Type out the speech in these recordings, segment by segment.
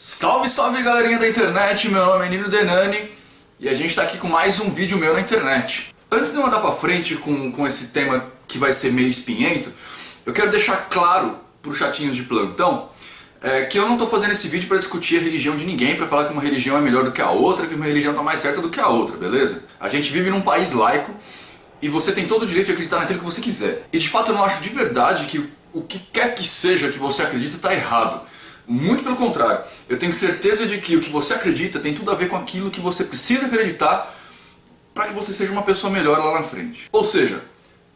Salve, salve galerinha da internet, meu nome é Nino Denani e a gente tá aqui com mais um vídeo meu na internet. Antes de eu andar pra frente com esse tema que vai ser meio espinhento, eu quero deixar claro pros chatinhos de plantão que eu não tô fazendo esse vídeo pra discutir a religião de ninguém, pra falar que uma religião é melhor do que a outra, que uma religião tá mais certa do que a outra, beleza? A gente vive num país laico e você tem todo o direito de acreditar naquilo que você quiser. E de fato eu não acho de verdade que o que quer que seja que você acredita tá errado. Muito pelo contrário, eu tenho certeza de que o que você acredita tem tudo a ver com aquilo que você precisa acreditar para que você seja uma pessoa melhor lá na frente. Ou seja,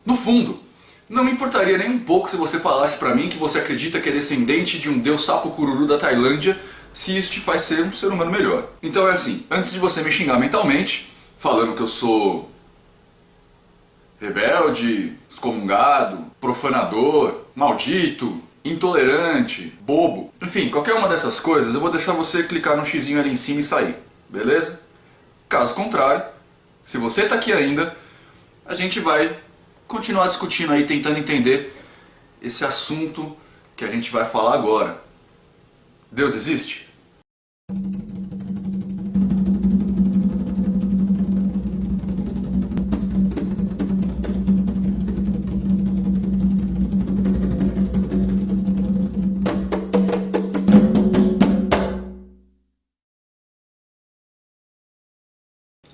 no fundo, não me importaria nem um pouco se você falasse para mim que você acredita que é descendente de um deus sapo cururu da Tailândia, se isso te faz ser um ser humano melhor. Então é assim, antes de você me xingar mentalmente, falando que eu sou rebelde, excomungado, profanador, maldito, intolerante, bobo, enfim, qualquer uma dessas coisas, eu vou deixar você clicar no xizinho ali em cima e sair, beleza? Caso contrário, se você tá aqui ainda, a gente vai continuar discutindo aí, tentando entender esse assunto que a gente vai falar agora. Deus existe?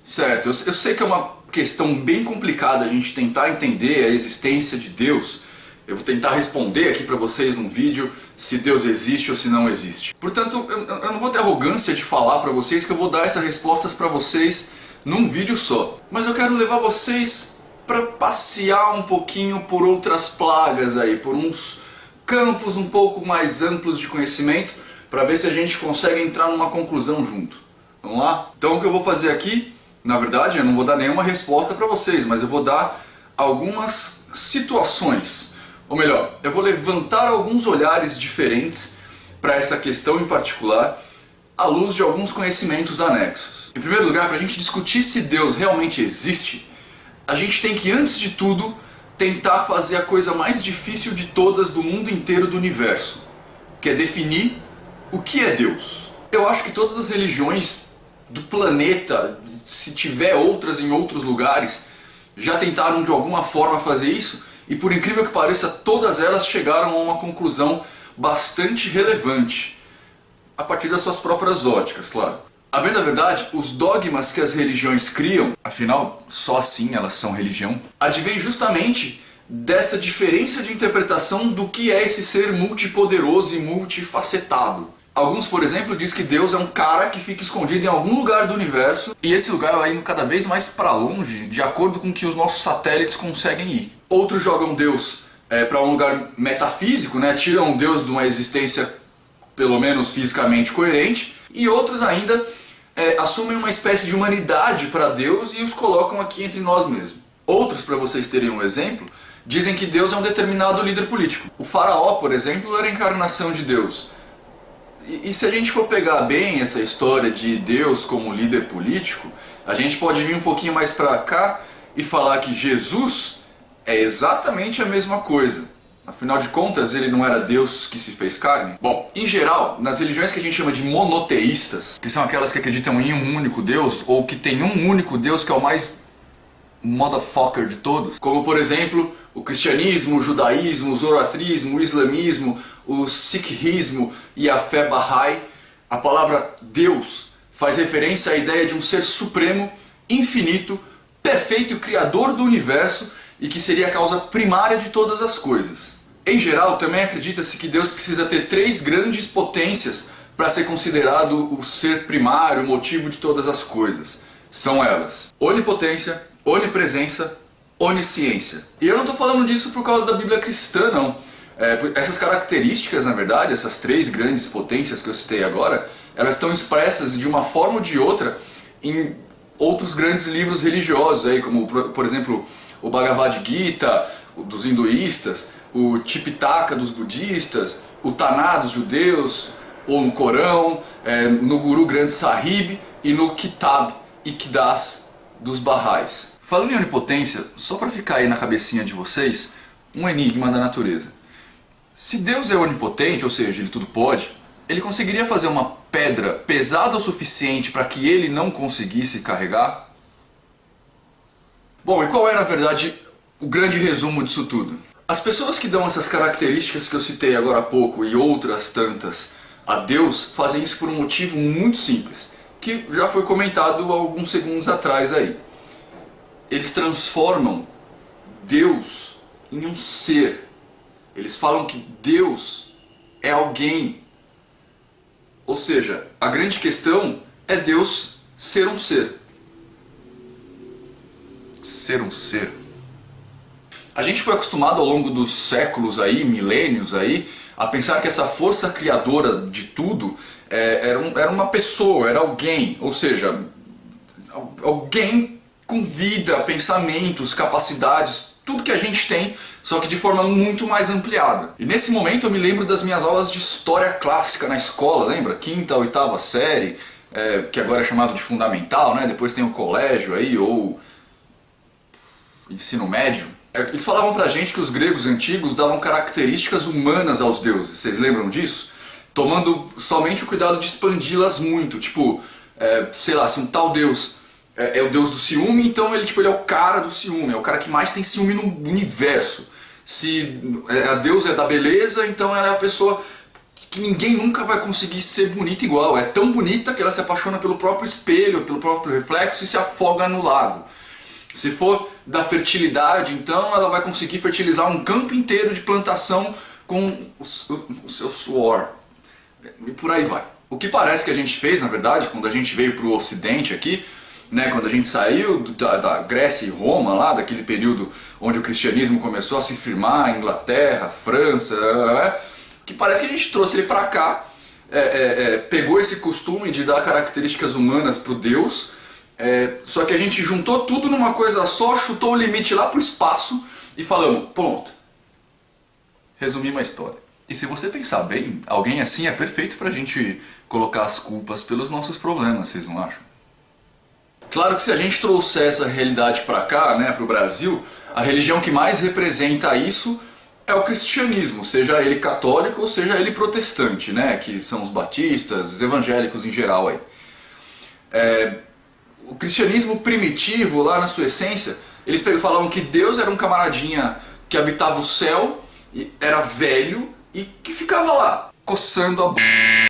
Certo, eu sei que é uma questão bem complicada a gente tentar entender a existência de Deus. Eu vou tentar responder aqui pra vocês num vídeo se Deus existe ou se não existe. Portanto, eu não vou ter arrogância de falar pra vocês que eu vou dar essas respostas pra vocês num vídeo só. Mas eu quero levar vocês pra passear um pouquinho por outras plagas aí, por uns campos um pouco mais amplos de conhecimento, pra ver se a gente consegue entrar numa conclusão junto. Vamos lá? Então o que eu vou fazer aqui, na verdade, eu não vou dar nenhuma resposta para vocês, mas eu vou dar algumas situações. Ou melhor, eu vou levantar alguns olhares diferentes para essa questão em particular, à luz de alguns conhecimentos anexos. Em primeiro lugar, para a gente discutir se Deus realmente existe, a gente tem que, antes de tudo, tentar fazer a coisa mais difícil de todas do mundo inteiro do universo, que é definir o que é Deus. Eu acho que todas as religiões do planeta, se tiver outras em outros lugares, já tentaram de alguma forma fazer isso e, por incrível que pareça, todas elas chegaram a uma conclusão bastante relevante, a partir das suas próprias óticas, claro. A bem da verdade, os dogmas que as religiões criam, afinal, só assim elas são religião, advém justamente desta diferença de interpretação do que é esse ser multipoderoso e multifacetado. Alguns, por exemplo, dizem que Deus é um cara que fica escondido em algum lugar do universo e esse lugar vai indo cada vez mais para longe, de acordo com que os nossos satélites conseguem ir. Outros jogam Deus para um lugar metafísico, né? Tiram Deus de uma existência pelo menos fisicamente coerente, e outros ainda assumem uma espécie de humanidade para Deus e os colocam aqui entre nós mesmos. Outros, para vocês terem um exemplo, dizem que Deus é um determinado líder político. O faraó, por exemplo, era a encarnação de Deus. E se a gente for pegar bem essa história de Deus como líder político, a gente pode vir um pouquinho mais pra cá e falar que Jesus é exatamente a mesma coisa. Afinal de contas, ele não era Deus que se fez carne? Bom, em geral, nas religiões que a gente chama de monoteístas, que são aquelas que acreditam em um único Deus, ou que tem um único Deus que é o mais motherfucker de todos, como por exemplo o cristianismo, o judaísmo, o zoroatrismo, o islamismo, o sikhismo e a fé Bahá'í, a palavra Deus faz referência à ideia de um ser supremo, infinito, perfeito, criador do universo e que seria a causa primária de todas as coisas. Em geral, também acredita-se que Deus precisa ter três grandes potências para ser considerado o ser primário, o motivo de todas as coisas. São elas: onipotência, onipresença, onisciência. E eu não estou falando disso por causa da Bíblia cristã, não. Essas características, na verdade, essas três grandes potências que eu citei agora, elas estão expressas de uma forma ou de outra em outros grandes livros religiosos, aí, como por exemplo o Bhagavad Gita dos hinduístas, o Tipitaka dos budistas, o Taná dos judeus, ou no Corão, no Guru Granth Sahib e no Kitab Iqdas dos Bahá'ís. Falando em onipotência, só para ficar aí na cabecinha de vocês, um enigma da natureza. Se Deus é onipotente, ou seja, ele tudo pode, ele conseguiria fazer uma pedra pesada o suficiente para que ele não conseguisse carregar? Bom, e qual é, na verdade, o grande resumo disso tudo? As pessoas que dão essas características que eu citei agora há pouco e outras tantas a Deus fazem isso por um motivo muito simples, que já foi comentado há alguns segundos atrás aí. Eles transformam Deus em um ser. Eles falam que Deus é alguém. Ou seja, a grande questão é Deus ser um ser. Ser um ser. A gente foi acostumado ao longo dos séculos aí, milênios aí, a pensar que essa força criadora de tudo era uma pessoa, era alguém. Ou seja, alguém com vida, pensamentos, capacidades, tudo que a gente tem, só que de forma muito mais ampliada. E nesse momento eu me lembro das minhas aulas de história clássica na escola, lembra? Quinta, oitava série, que agora é chamado de fundamental, né? Depois tem o colégio aí, ou ensino médio. Eles falavam pra gente que os gregos antigos davam características humanas aos deuses, vocês lembram disso? Tomando somente o cuidado de expandi-las muito, tipo, sei lá, se um tal deus é o deus do ciúme, então ele é o cara do ciúme, é o cara que mais tem ciúme no universo. Se a deusa é da beleza, então ela é a pessoa que ninguém nunca vai conseguir ser bonita igual. É tão bonita que ela se apaixona pelo próprio espelho, pelo próprio reflexo e se afoga no lago. Se for da fertilidade, então ela vai conseguir fertilizar um campo inteiro de plantação com o seu suor. E por aí vai. O que parece que a gente fez, na verdade, quando a gente veio para o Ocidente aqui, né, quando a gente saiu da Grécia e Roma, lá daquele período onde o cristianismo começou a se firmar, Inglaterra, França, o que parece que a gente trouxe ele para cá, pegou esse costume de dar características humanas para o Deus, só que a gente juntou tudo numa coisa só, chutou o limite lá pro espaço e falamos, pronto, resumimos a história. E se você pensar bem, alguém assim é perfeito pra gente colocar as culpas pelos nossos problemas, vocês não acham? Claro que se a gente trouxer essa realidade pra cá, né, pro Brasil, a religião que mais representa isso é o cristianismo, seja ele católico ou seja ele protestante, né, que são os batistas, os evangélicos em geral aí. O cristianismo primitivo, lá na sua essência, eles falavam que Deus era um camaradinha que habitava o céu, era velho e que ficava lá, coçando a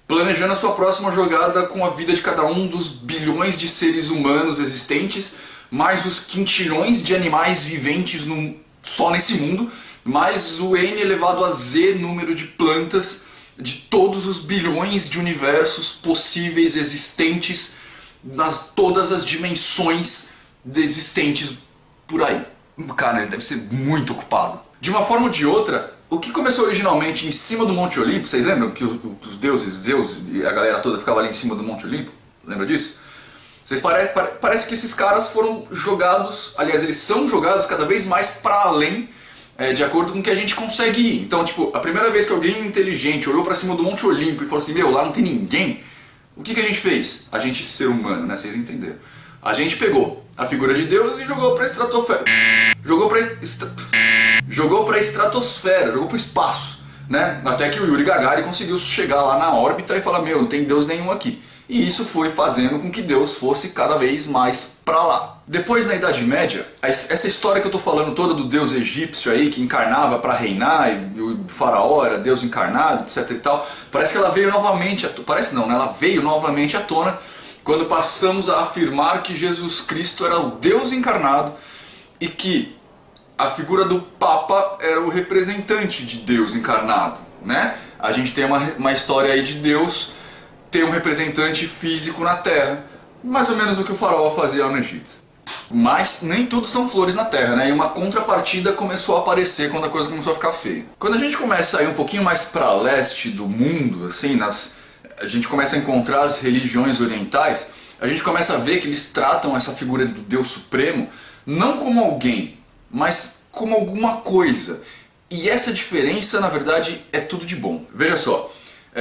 planejando a sua próxima jogada com a vida de cada um dos bilhões de seres humanos existentes, mais os quintilhões de animais viventes só nesse mundo, mais o n elevado a z número de plantas de todos os bilhões de universos possíveis existentes nas todas as dimensões existentes por aí. Cara, ele deve ser muito ocupado. De uma forma ou de outra, o que começou originalmente em cima do Monte Olimpo, vocês lembram que os deuses, Zeus e a galera toda ficava ali em cima do Monte Olimpo? Lembra disso? Parece que esses caras foram jogados, aliás, eles são jogados cada vez mais para além, de acordo com o que a gente consegue ir. Então, tipo, a primeira vez que alguém inteligente olhou para cima do Monte Olimpo e falou assim, meu, lá não tem ninguém, o que a gente fez? A gente, ser humano, né? Vocês entenderam. A gente pegou a figura de Deus e jogou pra estratosfera. Jogou pra estratosfera, jogou pro espaço, né? Até que o Yuri Gagarin conseguiu chegar lá na órbita e falar, meu, não tem Deus nenhum aqui. E isso foi fazendo com que Deus fosse cada vez mais pra lá. Depois, na Idade Média, essa história que eu tô falando toda do Deus egípcio aí, que encarnava pra reinar, e o faraó era Deus encarnado, etc e tal, parece que ela veio novamente, parece não, né? Ela veio novamente à tona quando passamos a afirmar que Jesus Cristo era o Deus encarnado e que a figura do Papa era o representante de Deus encarnado, né? A gente tem uma história aí de Deus ter um representante físico na Terra, mais ou menos o que o faraó fazia lá no Egito. Mas nem tudo são flores na Terra, né? E uma contrapartida começou a aparecer quando a coisa começou a ficar feia. Quando a gente começa a ir um pouquinho mais para leste do mundo, assim, a gente começa a encontrar as religiões orientais, a gente começa a ver que eles tratam essa figura do Deus Supremo não como alguém, mas como alguma coisa. E essa diferença, na verdade, é tudo de bom. Veja só,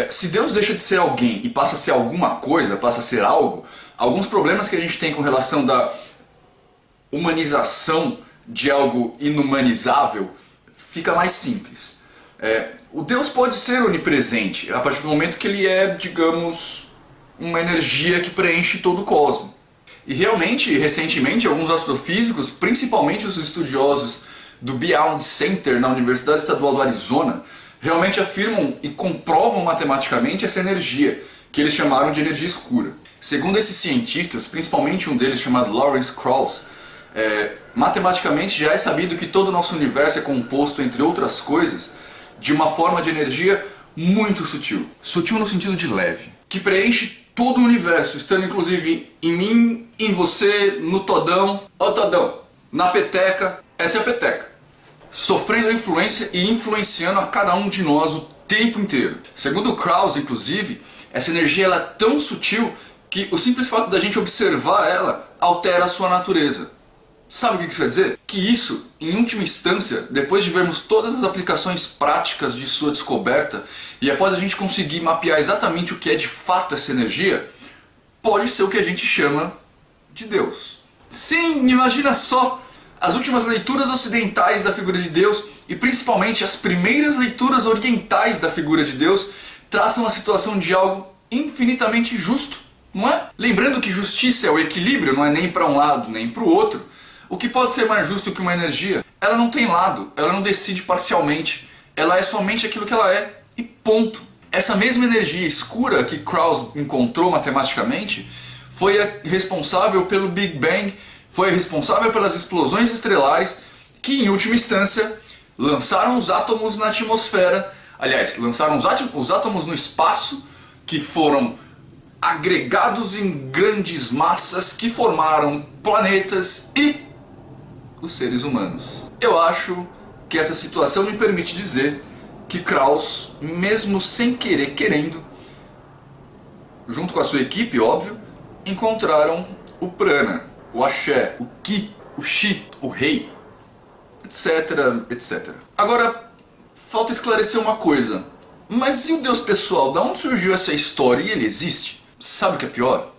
se Deus deixa de ser alguém e passa a ser alguma coisa, passa a ser algo, alguns problemas que a gente tem com relação da humanização de algo inumanizável fica mais simples. O Deus pode ser onipresente a partir do momento que ele é, digamos, uma energia que preenche todo o cosmos. E realmente, recentemente, alguns astrofísicos, principalmente os estudiosos do Beyond Center na Universidade Estadual do Arizona, realmente afirmam e comprovam matematicamente essa energia, que eles chamaram de energia escura. Segundo esses cientistas, principalmente um deles chamado Lawrence Krauss, matematicamente já é sabido que todo o nosso universo é composto, entre outras coisas, de uma forma de energia muito sutil. Sutil no sentido de leve, que preenche todo o universo, estando inclusive em mim, em você, no Todão, ó Todão, na peteca, essa é a peteca, sofrendo a influência e influenciando a cada um de nós o tempo inteiro. Segundo Krauss, inclusive, essa energia ela é tão sutil que o simples fato da gente observar ela altera a sua natureza. Sabe o que isso quer dizer? Que isso, em última instância, depois de vermos todas as aplicações práticas de sua descoberta e após a gente conseguir mapear exatamente o que é de fato essa energia, pode ser o que a gente chama de Deus. Sim, imagina só! As últimas leituras ocidentais da figura de Deus e principalmente as primeiras leituras orientais da figura de Deus traçam a situação de algo infinitamente justo, não é? Lembrando que justiça é o equilíbrio, não é nem para um lado nem para o outro. O que pode ser mais justo que uma energia? Ela não tem lado, ela não decide parcialmente, ela é somente aquilo que ela é e ponto. Essa mesma energia escura que Krauss encontrou matematicamente foi a responsável pelo Big Bang, foi a responsável pelas explosões estelares que, em última instância, lançaram os átomos na atmosfera, aliás, lançaram os átomos no espaço, que foram agregados em grandes massas que formaram planetas e os seres humanos. Eu acho que essa situação me permite dizer que Krauss, mesmo sem querer querendo, junto com a sua equipe, óbvio, encontraram o prana, o axé, o ki, o chi, o rei, etc, etc. Agora, falta esclarecer uma coisa. Mas e o Deus pessoal? Da onde surgiu essa história? E ele existe? Sabe o que é pior?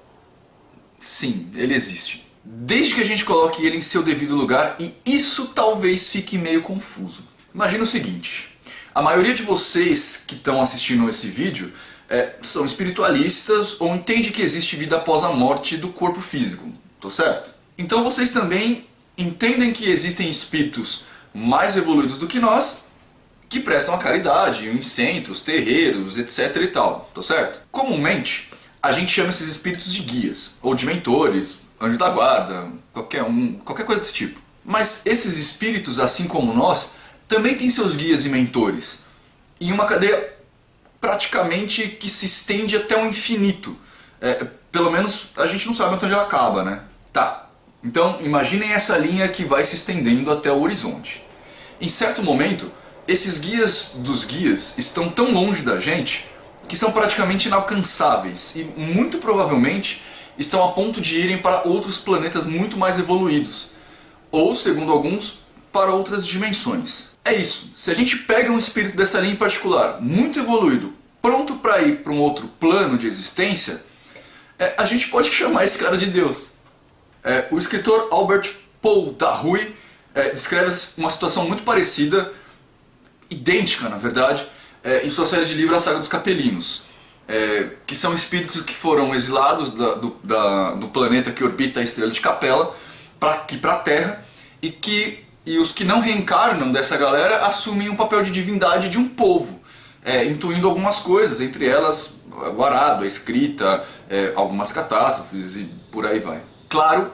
Sim, ele existe. Desde que a gente coloque ele em seu devido lugar, e isso talvez fique meio confuso. Imagina o seguinte, a maioria de vocês que estão assistindo esse vídeo são espiritualistas ou entende que existe vida após a morte do corpo físico, tô certo? Então vocês também entendem que existem espíritos mais evoluídos do que nós, que prestam a caridade em centros, terreiros, etc e tal, tô certo? Comumente, a gente chama esses espíritos de guias, ou de mentores, anjo da guarda, qualquer coisa desse tipo. Mas esses espíritos, assim como nós, também têm seus guias e mentores, em uma cadeia praticamente que se estende até o infinito. Pelo menos a gente não sabe até onde ela acaba, né? Tá, então imaginem essa linha que vai se estendendo até o horizonte. Em certo momento, esses guias dos guias estão tão longe da gente que são praticamente inalcançáveis e muito provavelmente estão a ponto de irem para outros planetas muito mais evoluídos, ou, segundo alguns, para outras dimensões. É isso, se a gente pega um espírito dessa linha em particular, muito evoluído, pronto para ir para um outro plano de existência, a gente pode chamar esse cara de Deus. O escritor Albert Paul Darruy descreve uma situação muito parecida, idêntica na verdade, em sua série de livros A Saga dos Capelinos. Que são espíritos que foram exilados do planeta que orbita a estrela de Capela aqui para a Terra e os que não reencarnam dessa galera assumem um papel de divindade de um povo, intuindo algumas coisas, entre elas o arado, a escrita, algumas catástrofes e por aí vai. Claro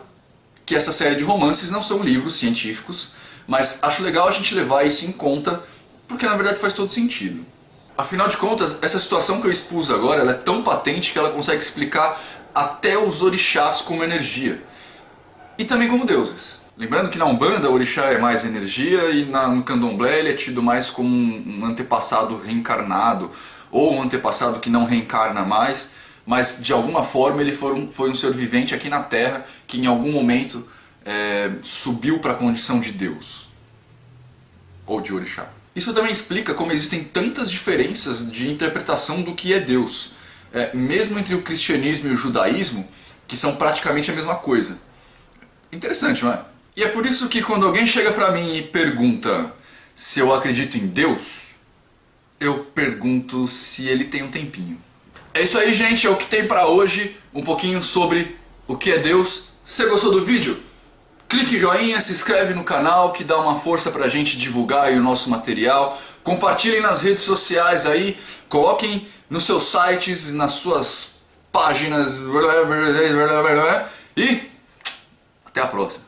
que essa série de romances não são livros científicos, mas acho legal a gente levar isso em conta porque na verdade faz todo sentido. Afinal de contas, essa situação que eu expus agora ela é tão patente que ela consegue explicar até os orixás como energia. E também como deuses. Lembrando que na Umbanda o orixá é mais energia e no Candomblé ele é tido mais como um antepassado reencarnado ou um antepassado que não reencarna mais, mas de alguma forma ele foi um ser vivente aqui na Terra que em algum momento subiu para a condição de Deus ou de orixá. Isso também explica como existem tantas diferenças de interpretação do que é Deus, mesmo entre o cristianismo e o judaísmo, que são praticamente a mesma coisa. Interessante, não é? E é por isso que quando alguém chega pra mim e pergunta se eu acredito em Deus, eu pergunto se ele tem um tempinho. É isso aí, gente, é o que tem pra hoje, um pouquinho sobre o que é Deus. Se você gostou do vídeo, clique em joinha, se inscreve no canal que dá uma força pra gente divulgar aí o nosso material. Compartilhem nas redes sociais aí, coloquem nos seus sites, nas suas páginas e até a próxima.